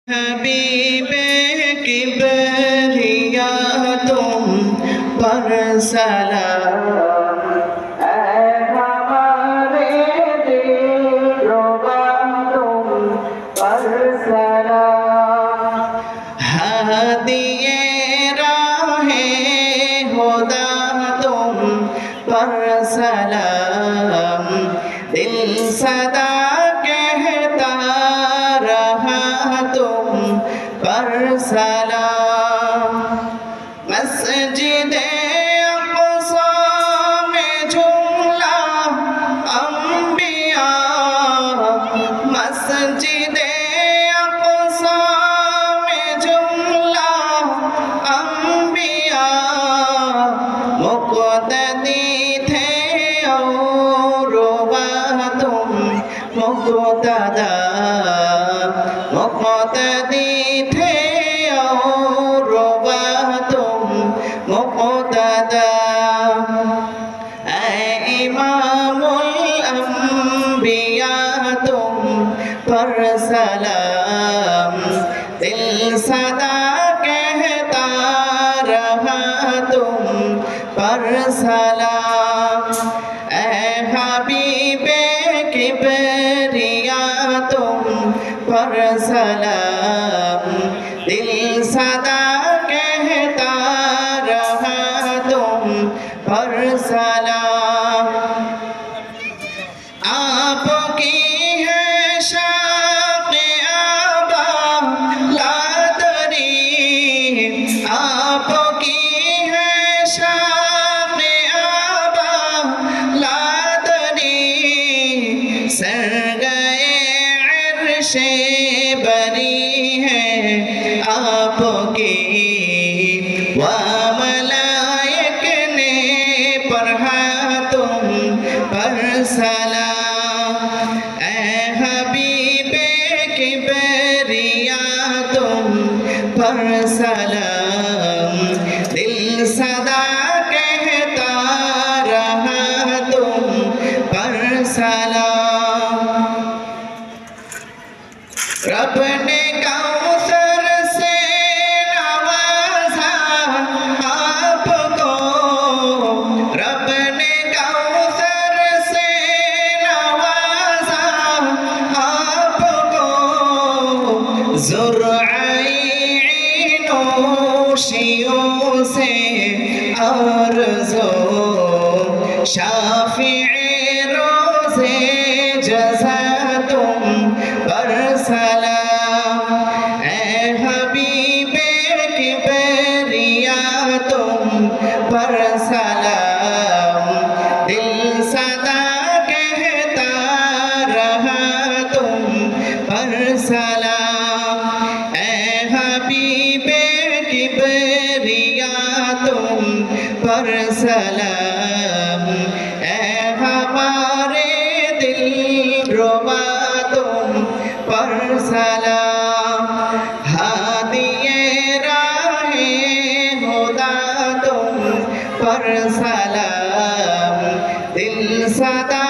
हबीबे किबरिया तुम पर सलाम ऐ हमारे दिलरुबा तुम पर सलाम हादिए राहे खुदा तुम पर सलाम दिल सदा कहता रहा तुम पर सलाम मस्जिदे अक़सा में जुमला अंबिया मस्जिदे अक़सा में जुमला अंबिया मुक़तदी थे और तुम मुक़तदा मुक़तदी थे और तुम मुक़तदा ऐ इमामुल अंबिया तुम पर सलाम दिल सदा कहता रहा तुम पर सलाम ऐ हबीबे किबरिया तुम पर सलाम दिल सदा कहता रहा तुम पर सलाम आपकी है शाक़ आबा लादरी आपकी है शाक़ आबा लादरी सर गए अर्शे बरी है आपकी व मलाइक ने पढ़ा तुम पर सलाम ऐ हबीबे किबरिया तुम पर सलाम दिल सदा कहता रहा तुम पर सलाम रब ने कौसर से नवाजा आपको रब ने कौसर से नवाजा आपको ज़ुरआई नोशियों से आरज़ो शाफ़िए रोज़े जज़ा तुम पर सलाम ऐ हबीबे किबरिया तुम पर सलाम दिल सदा कहता रहा तुम पर सलाम ऐ हबीबे किबरिया तुम पर सलाम ऐ हमारे दिलरुबा तुम पर सलाम हादिए राहे खुदा तुम पर सलाम दिल सदा